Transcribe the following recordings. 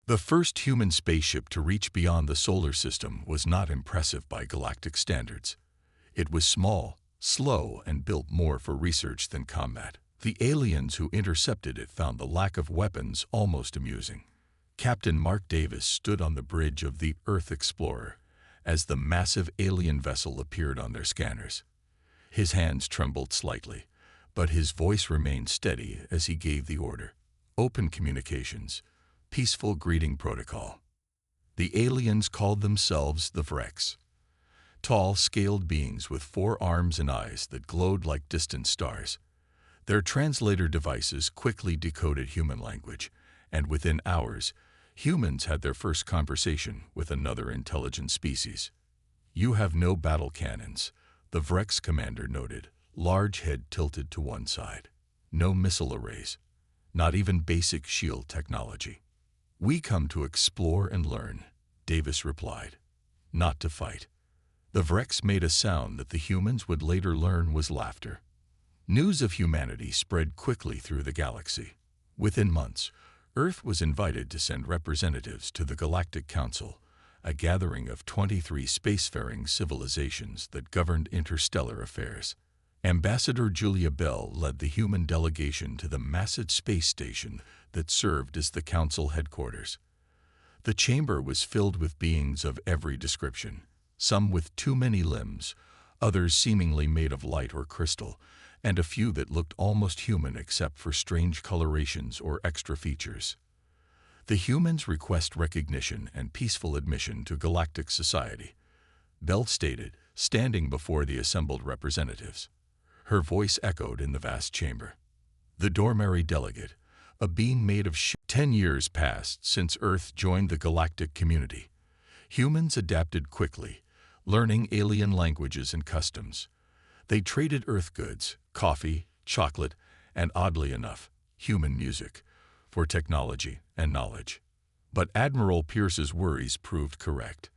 The first human spaceship to reach beyond the solar system was not impressive by galactic standards. It was small, slow, and built more for research than combat. The aliens who intercepted it found the lack of weapons almost amusing. Captain Mark Davis stood on the bridge of the Earth Explorer as the massive alien vessel appeared on their scanners. His hands trembled slightly, but his voice remained steady as he gave the order. Open communications, peaceful greeting protocol. The aliens called themselves the Vrex. Tall, scaled beings with 4 arms and eyes that glowed like distant stars. Their translator devices quickly decoded human language, and within hours, humans had their first conversation with another intelligent species. "You have no battle cannons," the Vrex commander noted, large head tilted to one side. "No missile arrays, not even basic shield technology." "We come to explore and learn," Davis replied, "not to fight." The Vrex made a sound that the humans would later learn was laughter. News of humanity spread quickly through the galaxy. Within months, Earth was invited to send representatives to the Galactic Council, a gathering of 23 spacefaring civilizations that governed interstellar affairs. Ambassador Julia Bell led the human delegation to the massive space station that served as the Council headquarters. The chamber was filled with beings of every description, some with too many limbs, others seemingly made of light or crystal, and a few that looked almost human except for strange colorations or extra features. The humans request recognition and peaceful admission to galactic society, Bell stated, standing before the assembled representatives. Her voice echoed in the vast chamber. The Dormary delegate, a being made of 10 years passed since Earth joined the galactic community. Humans adapted quickly, learning alien languages and customs. They traded Earth goods, coffee, chocolate, and oddly enough, human music, for technology and knowledge. But Admiral Pierce's worries proved correct.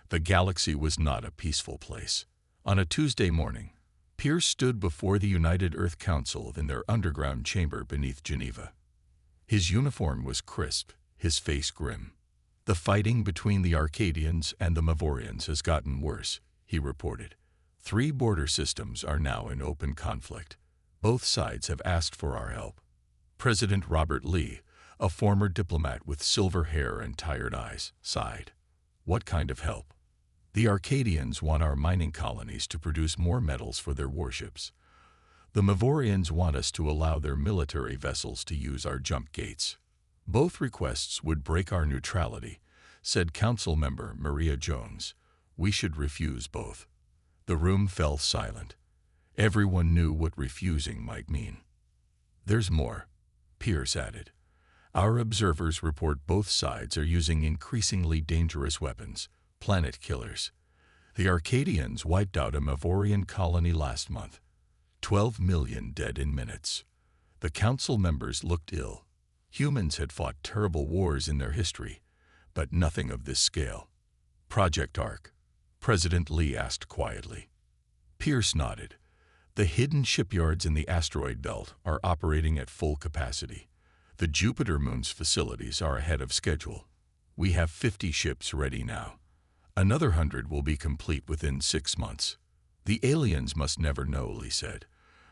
The galaxy was not a peaceful place. On a Tuesday morning, Pierce stood before the United Earth Council in their underground chamber beneath Geneva. His uniform was crisp, his face grim. "The fighting between the Arcadians and the Mavorians has gotten worse," he reported. 3 border systems are now in open conflict. Both sides have asked for our help. President Robert Lee, a former diplomat with silver hair and tired eyes, sighed. "What kind of help?" "The Arcadians want our mining colonies to produce more metals for their warships. The Mavorians want us to allow their military vessels to use our jump gates. Both requests would break our neutrality," said Council member Maria Jones. "We should refuse both." The room fell silent. Everyone knew what refusing might mean. "There's more," Pierce added. "Our observers report both sides are using increasingly dangerous weapons, planet killers. The Arcadians wiped out a Mavorian colony last month. 12 million dead in minutes." The council members looked ill. Humans had fought terrible wars in their history, but nothing of this scale. "Project Ark?" President Lee asked quietly. Pierce nodded. "The hidden shipyards in the asteroid belt are operating at full capacity. The Jupiter Moon's facilities are ahead of schedule. We have 50 ships ready now. Another 100 will be complete within 6 months. The aliens must never know," Lee said.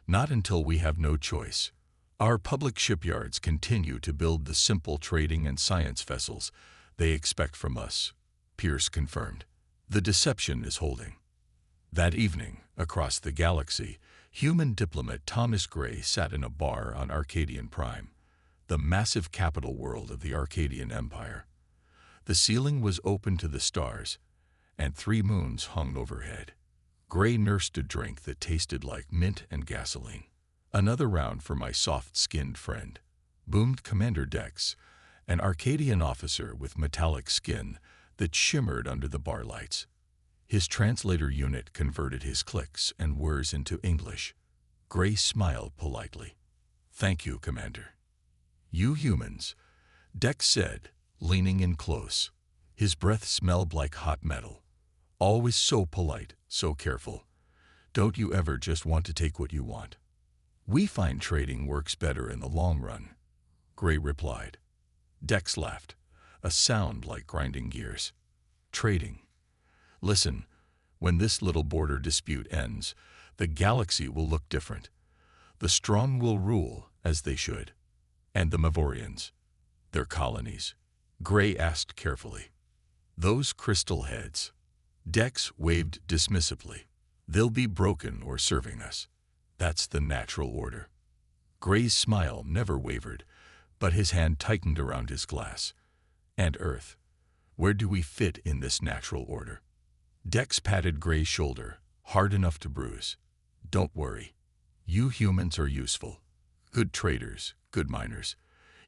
"Not until we have no choice. Our public shipyards continue to build the simple trading and science vessels they expect from us," Pierce confirmed. "The deception is holding." That evening, across the galaxy, human diplomat Thomas Gray sat in a bar on Arcadian Prime, the massive capital world of the Arcadian Empire. The ceiling was open to the stars, and 3 moons hung overhead. Gray nursed a drink that tasted like mint and gasoline. "Another round for my soft-skinned friend," boomed Commander Dex, an Arcadian officer with metallic skin that shimmered under the bar lights. His translator unit converted his clicks and whirs into English. Gray smiled politely. "Thank you, Commander." "You humans," Dex said, leaning in close. His breath smelled like hot metal. "Always so polite, so careful. Don't you ever just want to take what you want?" "We find trading works better in the long run," Gray replied. Dex laughed. a sound like grinding gears. Trading. Listen, when this little border dispute ends, the galaxy will look different. The strong will rule, as they should. And the Mavorians, their colonies. Gray asked carefully. Those crystal heads. Dex waved dismissively. They'll be broken or serving us. That's the natural order. Gray's smile never wavered, but his hand tightened around his glass. And Earth, where do we fit in this natural order? Dex patted Gray's shoulder, hard enough to bruise. Don't worry. You humans are useful. Good traders, good miners.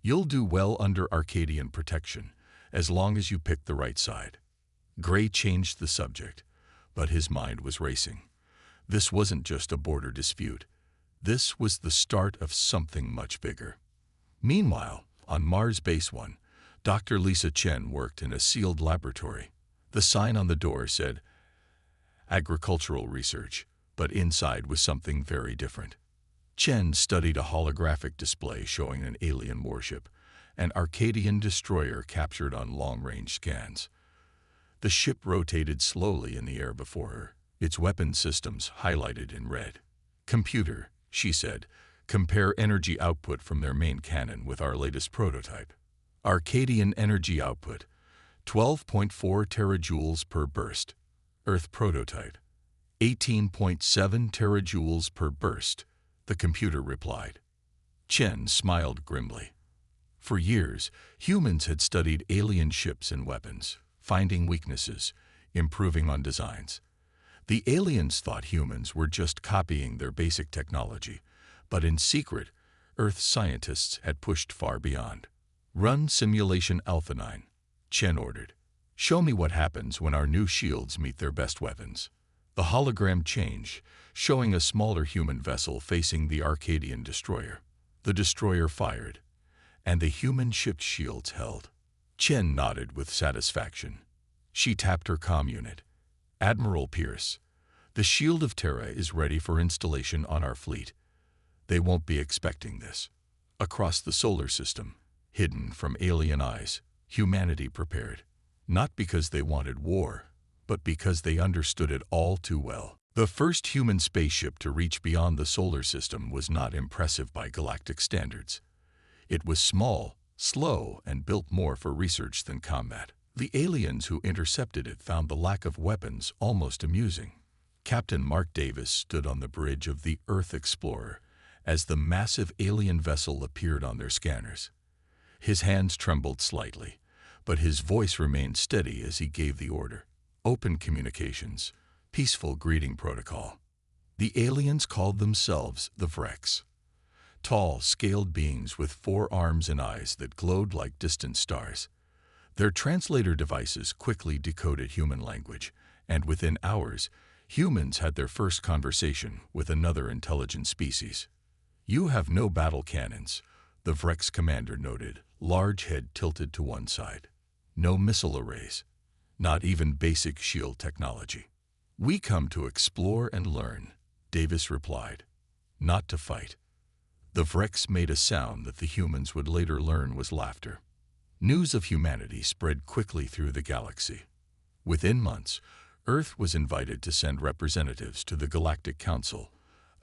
You'll do well under Arcadian protection, as long as you pick the right side. Gray changed the subject, but his mind was racing. This wasn't just a border dispute. This was the start of something much bigger. Meanwhile, on Mars Base 1, Dr. Lisa Chen worked in a sealed laboratory. The sign on the door said, Agricultural Research, but inside was something very different. Chen studied a holographic display showing an alien warship, an Arcadian destroyer captured on long-range scans. The ship rotated slowly in the air before her, its weapon systems highlighted in red. Computer, she said, compare energy output from their main cannon with our latest prototype. Arcadian energy output, 12.4 terajoules per burst. Earth prototype, 18.7 terajoules per burst, the computer replied. Chen smiled grimly. For years, humans had studied alien ships and weapons, finding weaknesses, improving on designs. The aliens thought humans were just copying their basic technology, but in secret, Earth scientists had pushed far beyond. Run Simulation Alpha 9, Chen ordered. Show me what happens when our new shields meet their best weapons. The hologram changed, showing a smaller human vessel facing the Arcadian destroyer. The destroyer fired, and the human ship's shields held. Chen nodded with satisfaction. She tapped her comm unit. Admiral Pierce, the Shield of Terra is ready for installation on our fleet. They won't be expecting this. Across the solar system, hidden from alien eyes, humanity prepared. Not because they wanted war, but because they understood it all too well. The first human spaceship to reach beyond the solar system was not impressive by galactic standards. It was small, slow, and built more for research than combat. The aliens who intercepted it found the lack of weapons almost amusing. Captain Mark Davis stood on the bridge of the Earth Explorer as the massive alien vessel appeared on their scanners. His hands trembled slightly, but his voice remained steady as he gave the order. Open communications, peaceful greeting protocol. The aliens called themselves the Vrex. Tall, scaled beings with 4 arms and eyes that glowed like distant stars. Their translator devices quickly decoded human language, and within hours, humans had their first conversation with another intelligent species. You have no battle cannons, the Vrex commander noted, large head tilted to one side. No missile arrays, not even basic shield technology. We come to explore and learn, Davis replied, not to fight. The Vrex made a sound that the humans would later learn was laughter. News of humanity spread quickly through the galaxy. Within months, Earth was invited to send representatives to the Galactic Council,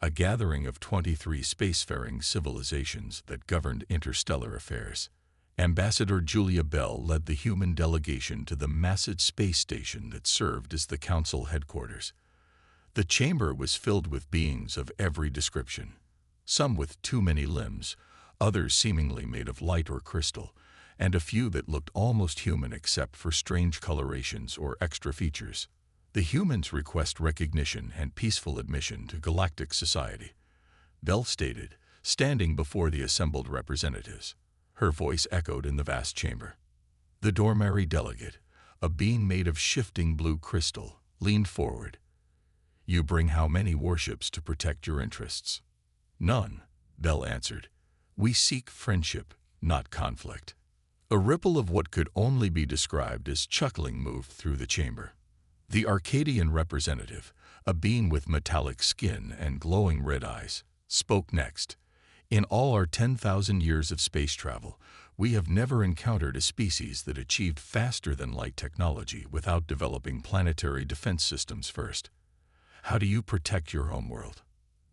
a gathering of 23 spacefaring civilizations that governed interstellar affairs. Ambassador Julia Bell led the human delegation to the massive space station that served as the council headquarters. The chamber was filled with beings of every description, some with too many limbs, others seemingly made of light or crystal, and a few that looked almost human except for strange colorations or extra features. The humans request recognition and peaceful admission to galactic society, Bell stated, standing before the assembled representatives. Her voice echoed in the vast chamber. The Dormari delegate, a being made of shifting blue crystal, leaned forward. You bring how many warships to protect your interests? None, Bell answered. We seek friendship, not conflict. A ripple of what could only be described as chuckling moved through the chamber. The Arcadian representative, a being with metallic skin and glowing red eyes, spoke next. In all our 10,000 years of space travel, We have never encountered a species that achieved faster-than-light technology without developing planetary defense systems first. How do you protect your homeworld?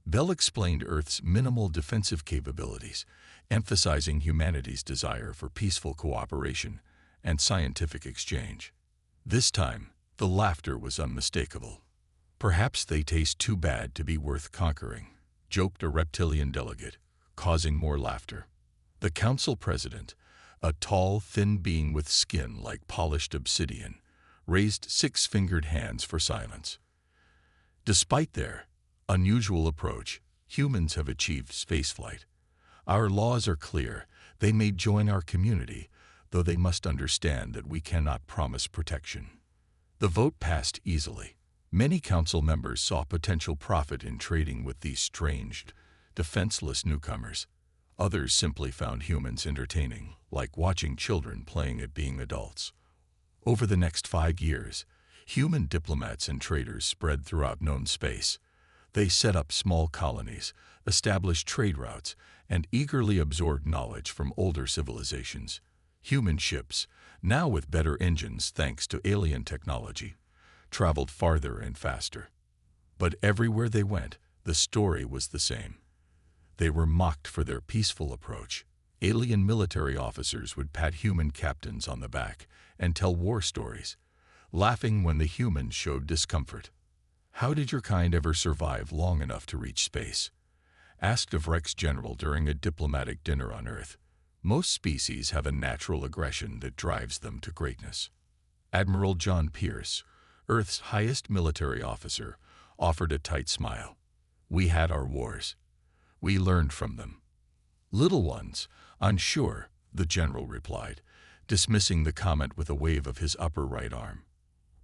Bell explained Earth's minimal defensive capabilities, emphasizing humanity's desire for peaceful cooperation and scientific exchange. This time, the laughter was unmistakable. "Perhaps they taste too bad to be worth conquering," joked a reptilian delegate, causing more laughter. The council president, a tall, thin being with skin like polished obsidian, raised six-fingered hands for silence. Despite their unusual approach, humans have achieved spaceflight. Our laws are clear. They may join our community, though they must understand that we cannot promise protection. The vote passed easily. Many council members saw potential profit in trading with these strange, defenseless newcomers. Others simply found humans entertaining, like watching children playing at being adults. Over the next 5 years, human diplomats and traders spread throughout known space. They set up small colonies, established trade routes, and eagerly absorbed knowledge from older civilizations. Human ships, now with better engines thanks to alien technology, traveled farther and faster. But everywhere they went, the story was the same. They were mocked for their peaceful approach. Alien military officers would pat human captains on the back and tell war stories, laughing when the humans showed discomfort. "How did your kind ever survive long enough to reach space?" asked of Rex General during a diplomatic dinner on Earth. "Most species have a natural aggression that drives them to greatness." Admiral John Pierce, Earth's highest military officer, offered a tight smile. "We had our wars. We learned from them." "Little ones, unsure," the general replied, dismissing the comment with a wave of his upper right arm.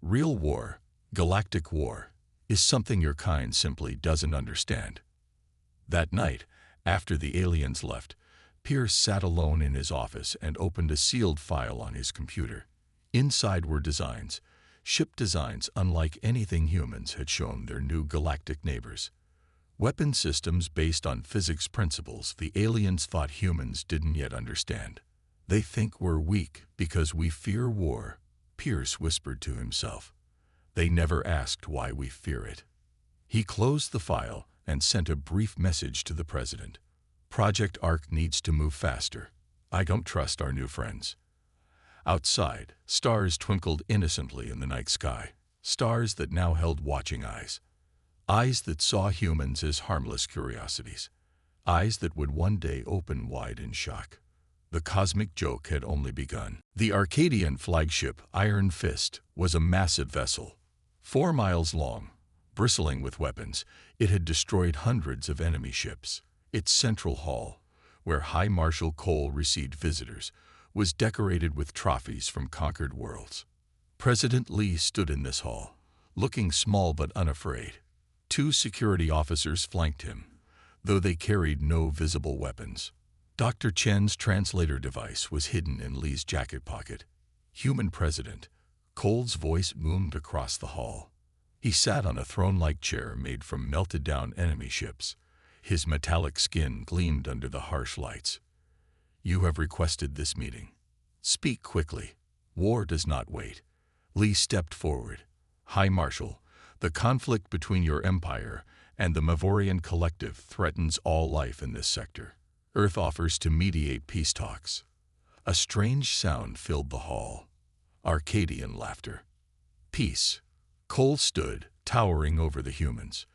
"Real war, galactic war, is something your kind simply doesn't understand." That night, after the aliens left, Pierce sat alone in his office and opened a sealed file on his computer. Inside were designs, ship designs unlike anything humans had shown their new galactic neighbors. Weapon systems based on physics principles the aliens thought humans didn't yet understand. "They think we're weak because we fear war," Pierce whispered to himself. "They never asked why we fear it." He closed the file and sent a brief message to the president. "Project Ark needs to move faster. I don't trust our new friends." Outside, stars twinkled innocently in the night sky, stars that now held watching eyes. Eyes that saw humans as harmless curiosities. Eyes that would one day open wide in shock. The cosmic joke had only begun. The Arcadian flagship Iron Fist was a massive vessel. 4 miles long, bristling with weapons, it had destroyed hundreds of enemy ships. Its central hall, where High Marshal Cole received visitors, was decorated with trophies from conquered worlds. President Lee stood in this hall, looking small but unafraid. 2 security officers flanked him, though they carried no visible weapons. Dr. Chen's translator device was hidden in Lee's jacket pocket. "Human President," Cole's voice boomed across the hall. He sat on a throne-like chair made from melted-down enemy ships. His metallic skin gleamed under the harsh lights. "You have requested this meeting. Speak quickly. War does not wait." Lee stepped forward. "High Marshal, the conflict between your empire and the Mavorian collective threatens all life in this sector. Earth offers to mediate peace talks." A strange sound filled the hall. Arcadian laughter. "Peace." Cole stood, towering over the humans.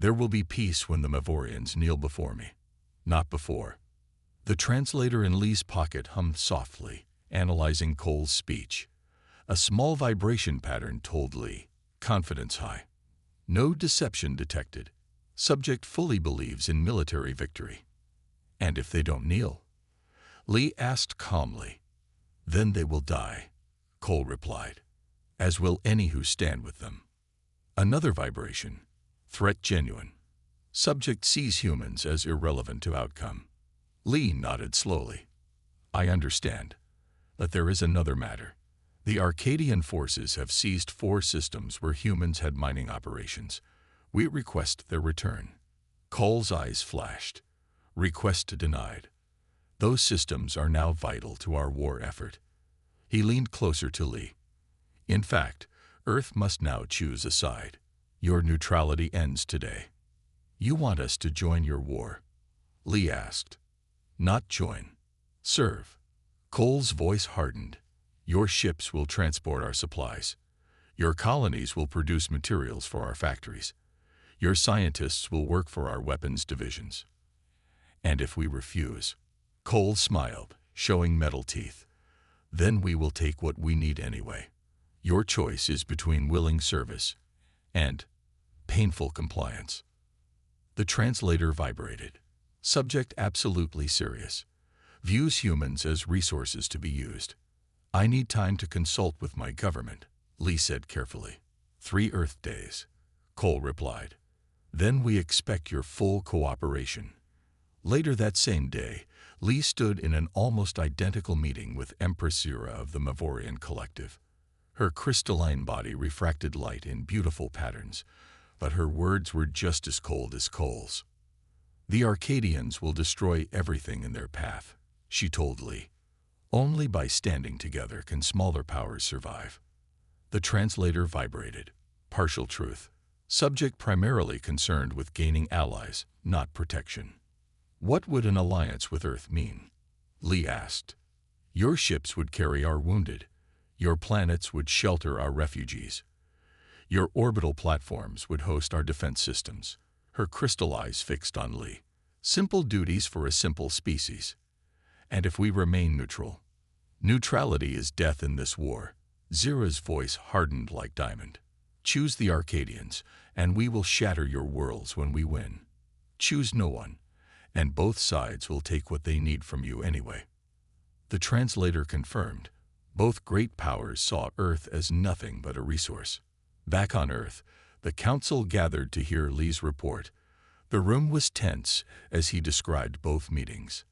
"There will be peace when the Mavorians kneel before me. Not before." The translator in Lee's pocket hummed softly, analyzing Cole's speech. A small vibration pattern told Lee, confidence high. No deception detected. Subject fully believes in military victory. "And if they don't kneel?" Lee asked calmly. "Then they will die," Cole replied, "as will any who stand with them." Another vibration. Threat genuine. Subject sees humans as irrelevant to outcome. Lee nodded slowly. "I understand. But there is another matter. The Arcadian forces have seized 4 systems where humans had mining operations. We request their return." Cole's eyes flashed. "Request denied." Those systems are now vital to our war effort. He leaned closer to Lee. In fact, Earth must now choose a side. Your neutrality ends today. You want us to join your war? Lee asked. Not join. Serve. Cole's voice hardened. Your ships will transport our supplies. Your colonies will produce materials for our factories. Your scientists will work for our weapons divisions. And if we refuse, Cole smiled, showing metal teeth, then we will take what we need anyway. Your choice is between willing service and painful compliance. The translator vibrated. Subject absolutely serious. Views humans as resources to be used. I need time to consult with my government, Lee said carefully. 3 Earth days, Cole replied. Then we expect your full cooperation. Later that same day, Lee stood in an almost identical meeting with Empress Zira of the Mavorian Collective. Her crystalline body refracted light in beautiful patterns, but her words were just as cold as Cole's. The Arcadians will destroy everything in their path, she told Lee. Only by standing together can smaller powers survive. The translator vibrated. Partial truth. Subject primarily concerned with gaining allies, not protection. What would an alliance with Earth mean? Lee asked. Your ships would carry our wounded. Your planets would shelter our refugees. Your orbital platforms would host our defense systems. Her crystal eyes fixed on Lee. Simple duties for a simple species. And if we remain neutral? Neutrality is death in this war. Zira's voice hardened like diamond. Choose the Arcadians, and we will shatter your worlds when we win. Choose no one, and both sides will take what they need from you anyway. The translator confirmed. Both great powers saw Earth as nothing but a resource. Back on Earth, the council gathered to hear Lee's report. The room was tense as he described both meetings.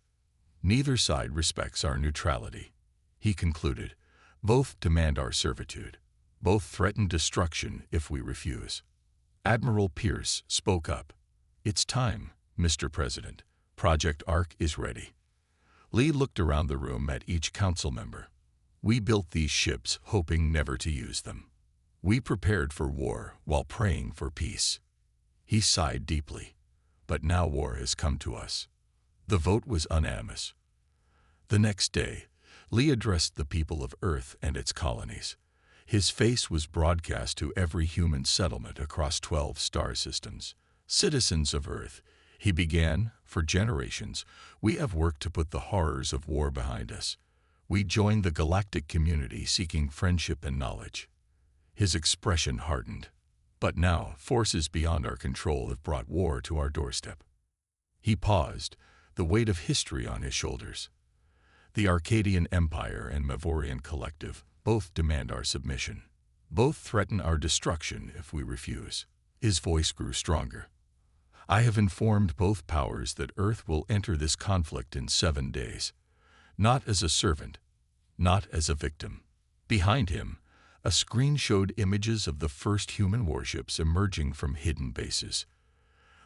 Neither side respects our neutrality, he concluded. Both demand our servitude. Both threaten destruction if we refuse. Admiral Pierce spoke up. It's time, Mr. President. Project Ark is ready. Lee looked around the room at each council member. We built these ships hoping never to use them. We prepared for war while praying for peace. He sighed deeply. But now war has come to us. The vote was unanimous. The next day, Lee addressed the people of Earth and its colonies. His face was broadcast to every human settlement across 12 star systems. Citizens of Earth, he began, for generations, we have worked to put the horrors of war behind us. We joined the galactic community seeking friendship and knowledge. His expression hardened. But now, forces beyond our control have brought war to our doorstep. He paused, the weight of history on his shoulders. The Arcadian Empire and Mavorian Collective both demand our submission. Both threaten our destruction if we refuse. His voice grew stronger. I have informed both powers that Earth will enter this conflict in 7 days. Not as a servant, not as a victim. Behind him, a screen showed images of the first human warships emerging from hidden bases.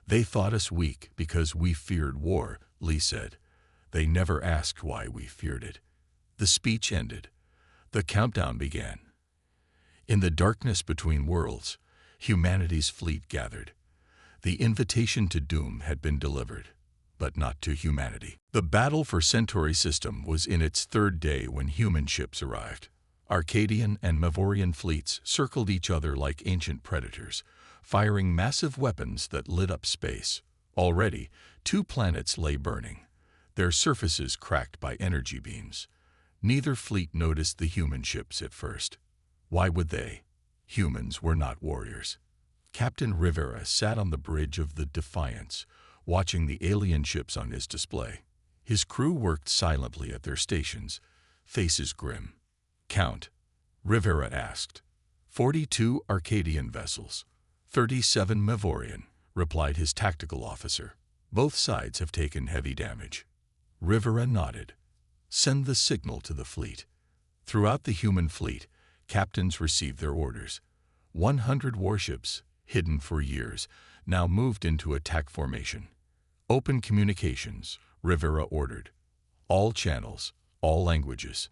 They thought us weak because we feared war, Lee said. They never asked why we feared it. The speech ended. The countdown began. In the darkness between worlds, humanity's fleet gathered. The invitation to doom had been delivered, but not to humanity. The battle for Centauri system was in its 3rd day when human ships arrived. Arcadian and Mavorian fleets circled each other like ancient predators, firing massive weapons that lit up space. Already, 2 planets lay burning, their surfaces cracked by energy beams. Neither fleet noticed the human ships at first. Why would they? Humans were not warriors. Captain Rivera sat on the bridge of the Defiance, watching the alien ships on his display. His crew worked silently at their stations, faces grim. Count, Rivera asked. 42 Arcadian vessels, 37 Mavorian, replied his tactical officer. Both sides have taken heavy damage. Rivera nodded. Send the signal to the fleet. Throughout the human fleet, captains received their orders. 100 warships, hidden for years, now moved into attack formation. Open communications, Rivera ordered. All channels, all languages.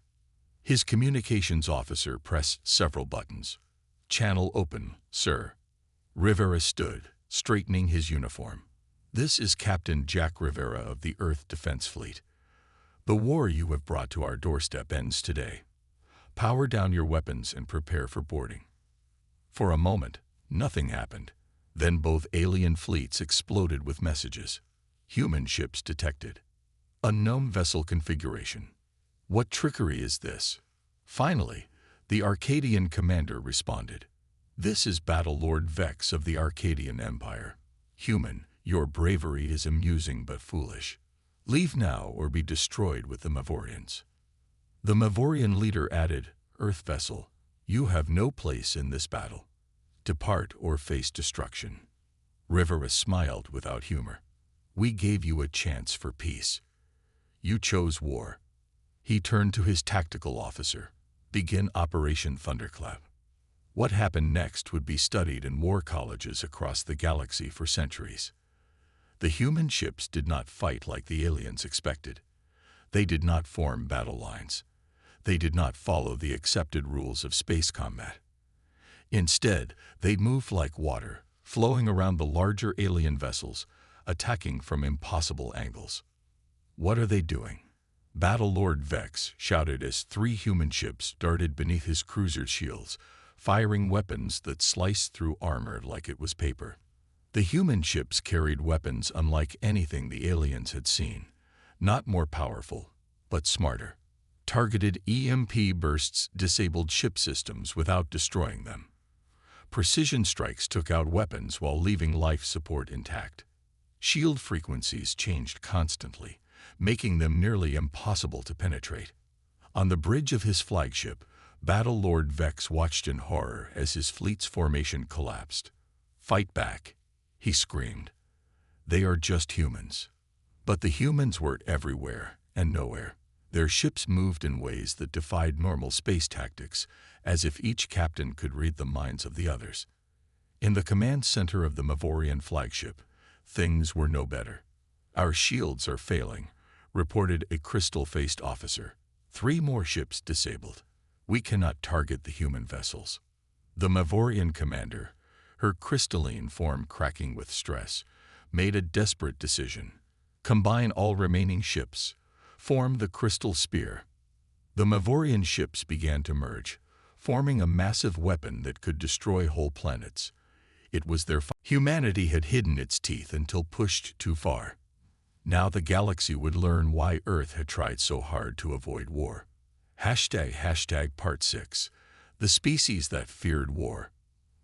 His communications officer pressed several buttons. Channel open, sir. Rivera stood, straightening his uniform. This is Captain Jack Rivera of the Earth Defense Fleet. The war you have brought to our doorstep ends today. Power down your weapons and prepare for boarding. For a moment, nothing happened. Then both alien fleets exploded with messages. Human ships detected. Unknown vessel configuration. What trickery is this? Finally, the Arcadian commander responded. This is Battlelord Vex of the Arcadian Empire. Human, your bravery is amusing but foolish. Leave now or be destroyed with the Mavorians. The Mavorian leader added, Earth vessel, you have no place in this battle. Depart or face destruction. Rivera smiled without humor. We gave you a chance for peace. You chose war. He turned to his tactical officer. Begin Operation Thunderclap. What happened next would be studied in war colleges across the galaxy for centuries. The human ships did not fight like the aliens expected. They did not form battle lines. They did not follow the accepted rules of space combat. Instead, they moved like water, flowing around the larger alien vessels, attacking from impossible angles. What are they doing? Battlelord Vex shouted as 3 human ships darted beneath his cruiser's shields, firing weapons that sliced through armor like it was paper. The human ships carried weapons unlike anything the aliens had seen, not more powerful, but smarter. Targeted EMP bursts disabled ship systems without destroying them. Precision strikes took out weapons while leaving life support intact. Shield frequencies changed constantly, making them nearly impossible to penetrate. On the bridge of his flagship, Battlelord Vex watched in horror as his fleet's formation collapsed. Fight back, he screamed. They are just humans. But the humans were everywhere and nowhere. Their ships moved in ways that defied normal space tactics, as if each captain could read the minds of the others. In the command center of the Mavorian flagship, things were no better. Our shields are failing, reported a crystal-faced officer. 3 more ships disabled. We cannot target the human vessels. The Mavorian commander, her crystalline form cracking with stress, made a desperate decision. Combine all remaining ships. Form the crystal spear. The Mavorian ships began to merge, forming a massive weapon that could destroy whole planets. It was their humanity had hidden its teeth until pushed too far. Now the galaxy would learn why Earth had tried so hard to avoid war. Part 6. The species that feared war.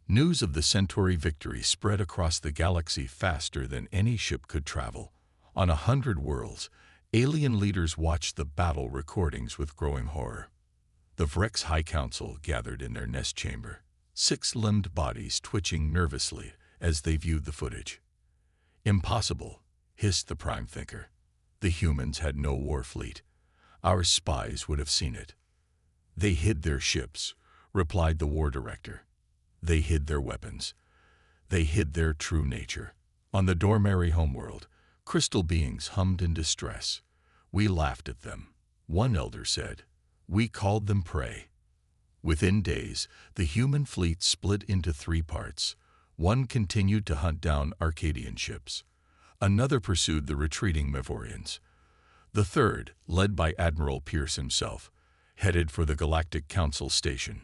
News of the Centauri victory spread across the galaxy faster than any ship could travel. On 100 worlds, alien leaders watched the battle recordings with growing horror. The Vrex High Council gathered in their nest chamber, 6-limbed bodies twitching nervously as they viewed the footage. Impossible, hissed the Prime Thinker. The humans had no war fleet. Our spies would have seen it. They hid their ships, replied the War Director. They hid their weapons. They hid their true nature. On the Dormary homeworld, crystal beings hummed in distress. We laughed at them. One elder said, we called them prey. Within days, the human fleet split into 3 parts. One continued to hunt down Arcadian ships. Another pursued the retreating Mavorians. The third, led by Admiral Pierce himself, headed for the Galactic Council station.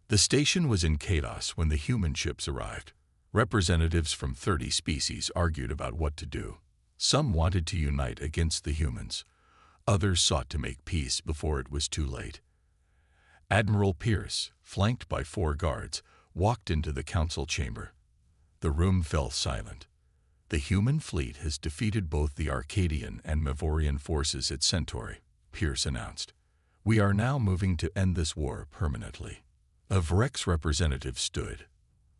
The station was in chaos when the human ships arrived. Representatives from 30 species argued about what to do. Some wanted to unite against the humans. Others sought to make peace before it was too late. Admiral Pierce, flanked by 4 guards, walked into the council chamber. The room fell silent. The human fleet has defeated both the Arcadian and Mavorian forces at Centauri, Pierce announced. We are now moving to end this war permanently. A Vrex representative stood.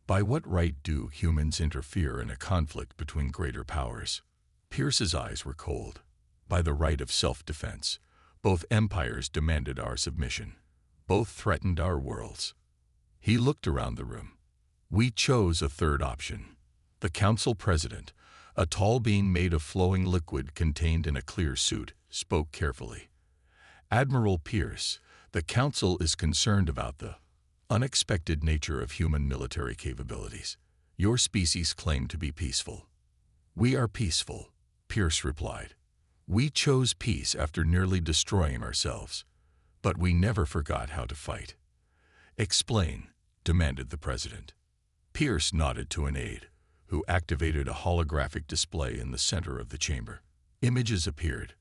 By what right do humans interfere in a conflict between greater powers? Pierce's eyes were cold. By the right of self-defense. Both empires demanded our submission. Both threatened our worlds. He looked around the room. We chose a third option. The council president, a tall being made of flowing liquid contained in a clear suit, spoke carefully. "Admiral Pierce, the Council is concerned about the unexpected nature of human military capabilities. Your species claim to be peaceful." "We are peaceful," Pierce replied. "We chose peace after nearly destroying ourselves, but we never forgot how to fight." "Explain," demanded the president. Pierce nodded to an aide, who activated a holographic display in the center of the chamber. Images appeared.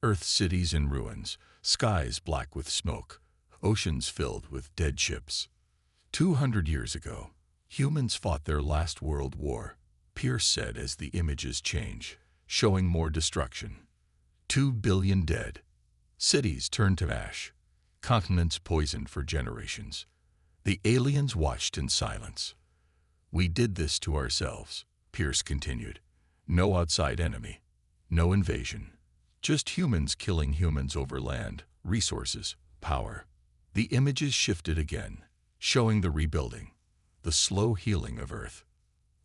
Earth cities in ruins, skies black with smoke, oceans filled with dead ships. 200 years ago, humans fought their last world war, Pierce said as the images change, showing more destruction. 2 billion dead. Cities turned to ash, continents poisoned for generations. The aliens watched in silence. "We did this to ourselves," Pierce continued. "No outside enemy, no invasion. Just humans killing humans over land, resources, power." The images shifted again, showing the rebuilding, the slow healing of Earth.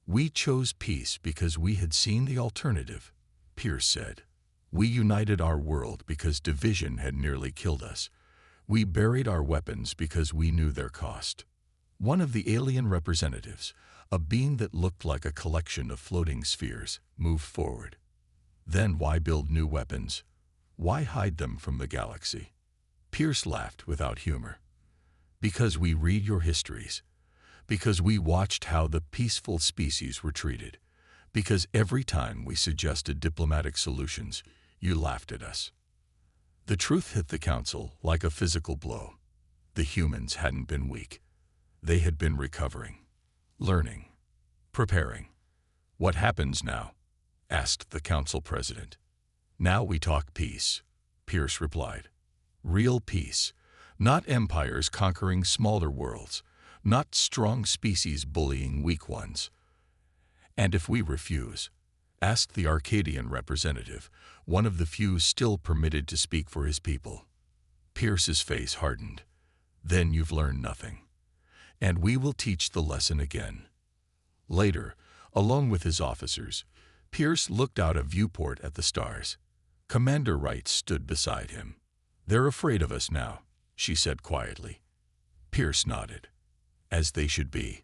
"We chose peace because we had seen the alternative," Pierce said. "We united our world because division had nearly killed us. We buried our weapons because we knew their cost." One of the alien representatives, a being that looked like a collection of floating spheres, moved forward. "Then why build new weapons? Why hide them from the galaxy?" Pierce laughed without humor. "Because we read your histories. Because we watched how the peaceful species were treated. Because every time we suggested diplomatic solutions, you laughed at us." The truth hit the council like a physical blow. The humans hadn't been weak. They had been recovering, learning, preparing. "What happens now?" asked the council president. "Now we talk peace," Pierce replied. "Real peace, not empires conquering smaller worlds, not strong species bullying weak ones." "And if we refuse?" asked the Arcadian representative, one of the few still permitted to speak for his people. Pierce's face hardened. "Then you've learned nothing. And we will teach the lesson again." Later, alone with his officers, Pierce looked out a viewport at the stars. Commander Wright stood beside him. "They're afraid of us now," she said quietly. Pierce nodded. "As they should be."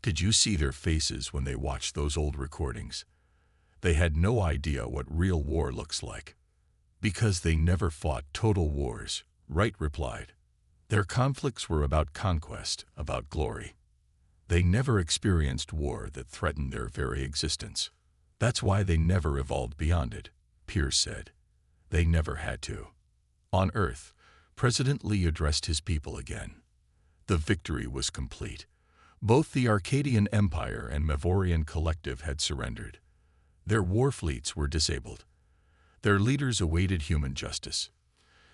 "Did you see their faces when they watched those old recordings? They had no idea what real war looks like." "Because they never fought total wars," Wright replied. "Their conflicts were about conquest, about glory. They never experienced war that threatened their very existence. That's why they never evolved beyond it," Pierce said. "They never had to." On Earth, President Lee addressed his people again. The victory was complete. Both the Arcadian Empire and Mavorian Collective had surrendered. Their war fleets were disabled. Their leaders awaited human justice.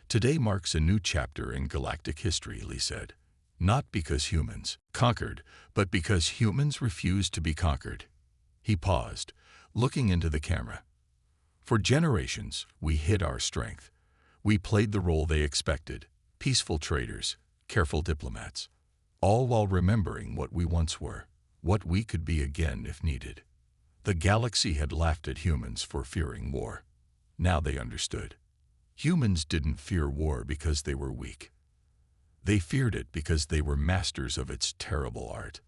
"Today marks a new chapter in galactic history," Lee said. "Not because humans conquered, but because humans refused to be conquered." He paused, looking into the camera. "For generations, we hid our strength. We played the role they expected, peaceful traders, careful diplomats, all while remembering what we once were, what we could be again if needed." The galaxy had laughed at humans for fearing war. Now they understood. Humans didn't fear war because they were weak. They feared it because they were masters of its terrible art.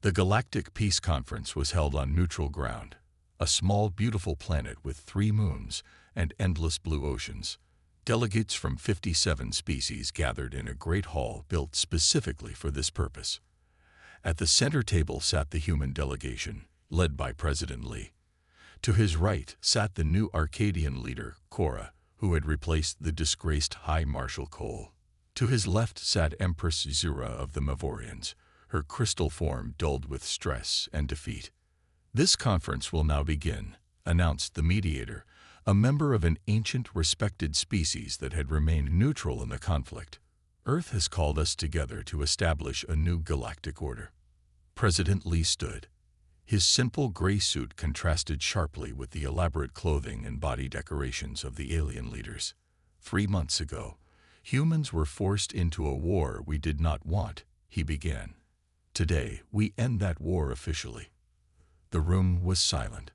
The Galactic Peace Conference was held on neutral ground, a small, beautiful planet with 3 moons and endless blue oceans. Delegates from 57 species gathered in a great hall built specifically for this purpose. At the center table sat the human delegation, led by President Lee. To his right sat the new Arcadian leader, Cora, who had replaced the disgraced High Marshal Cole. To his left sat Empress Zura of the Mavorians, her crystal form dulled with stress and defeat. "This conference will now begin," announced the mediator, a member of an ancient, respected species that had remained neutral in the conflict. "Earth has called us together to establish a new galactic order." President Lee stood. His simple gray suit contrasted sharply with the elaborate clothing and body decorations of the alien leaders. 3 months ago, humans were forced into a war we did not want, he began. Today, we end that war officially. The room was silent.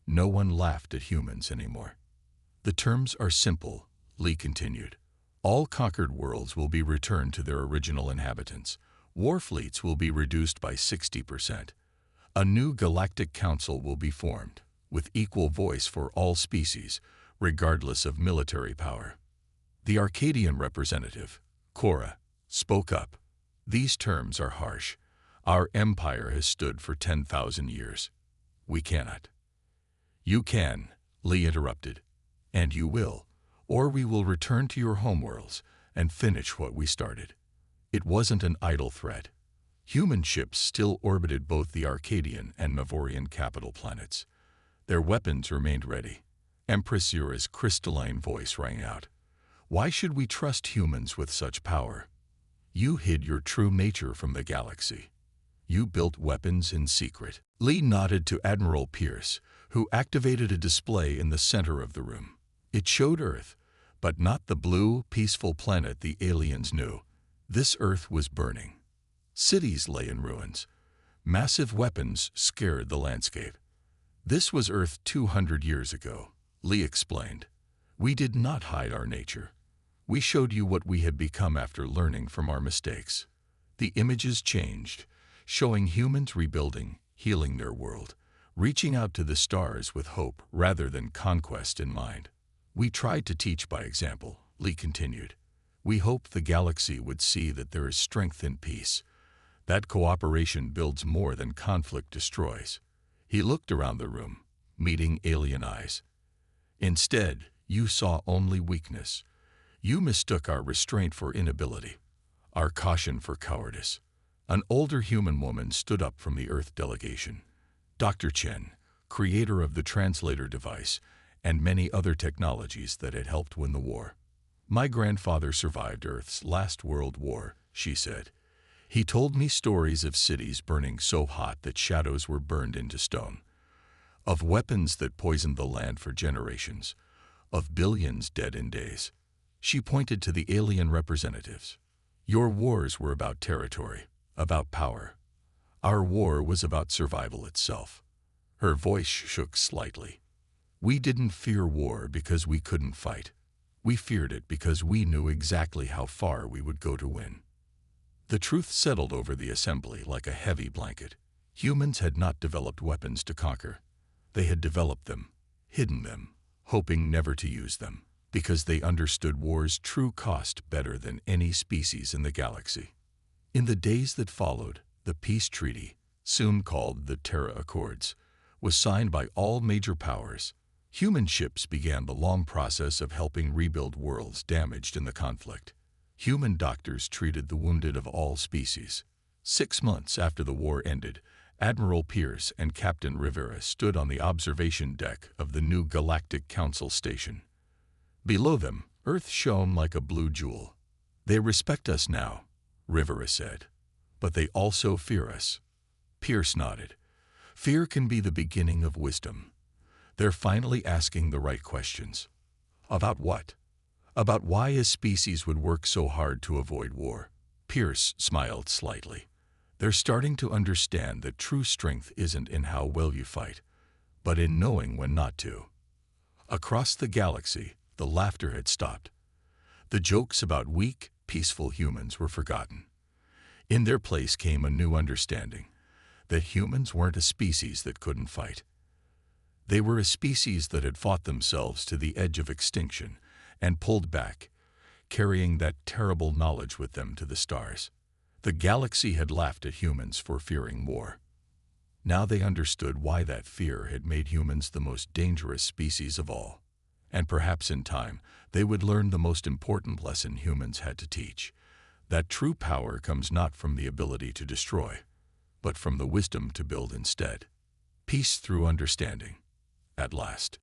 No one laughed at humans anymore. The terms are simple, Lee continued. All conquered worlds will be returned to their original inhabitants. War fleets will be reduced by 60%. A new galactic council will be formed, with equal voice for all species, regardless of military power. The Arcadian representative, Cora, spoke up. These terms are harsh. Our empire has stood for 10,000 years. We cannot. You can, Lee interrupted. And you will, or we will return to your homeworlds and finish what we started. It wasn't an idle threat. Human ships still orbited both the Arcadian and Mavorian capital planets. Their weapons remained ready. Empress Zura's crystalline voice rang out. Why should we trust humans with such power? You hid your true nature from the galaxy. You built weapons in secret. Lee nodded to Admiral Pierce, who activated a display in the center of the room. It showed Earth, but not the blue, peaceful planet the aliens knew. This Earth was burning. Cities lay in ruins. Massive weapons scared the landscape. This was Earth 200 years ago, Lee explained. We did not hide our nature. We showed you what we had become after learning from our mistakes. The images changed, showing humans rebuilding, healing their world, reaching out to the stars with hope rather than conquest in mind. We tried to teach by example, Lee continued. We hoped the galaxy would see that there is strength in peace, that cooperation builds more than conflict destroys. He looked around the room, meeting alien eyes. Instead, you saw only weakness. You mistook our restraint for inability, our caution for cowardice. An older human woman stood up from the Earth delegation. Dr. Chen, creator of the translator device and many other technologies that had helped win the war. My grandfather survived Earth's last world war, she said. He told me stories of cities burning so hot that shadows were burned into stone, of weapons that poisoned the land for generations, of billions dead in days. She pointed to the alien representatives. Your wars were about territory, about power. Our war was about survival itself. Her voice shook slightly. We didn't fear war because we couldn't fight. We feared it because we knew exactly how far we would go to win. The truth settled over the assembly like a heavy blanket. Humans had not developed weapons to conquer. They had developed them, hidden them, hoping never to use them, because they understood war's true cost better than any species in the galaxy. In the days that followed, the peace treaty, soon called the Terra Accords, was signed by all major powers. Human ships began the long process of helping rebuild worlds damaged in the conflict. Human doctors treated the wounded of all species. 6 months after the war ended, Admiral Pierce and Captain Rivera stood on the observation deck of the new Galactic Council station. Below them, Earth shone like a blue jewel. They respect us now, Rivera said, but they also fear us. Pierce nodded. Fear can be the beginning of wisdom. They're finally asking the right questions. About what? About why a species would work so hard to avoid war. Pierce smiled slightly. They're starting to understand that true strength isn't in how well you fight, but in knowing when not to. Across the galaxy, the laughter had stopped. The jokes about weak, peaceful humans were forgotten. In their place came a new understanding, that humans weren't a species that couldn't fight. They were a species that had fought themselves to the edge of extinction and pulled back, carrying that terrible knowledge with them to the stars. The galaxy had laughed at humans for fearing war. Now they understood why that fear had made humans the most dangerous species of all. And perhaps in time, they would learn the most important lesson humans had to teach, that true power comes not from the ability to destroy, but from the wisdom to build instead. Peace through understanding. At last.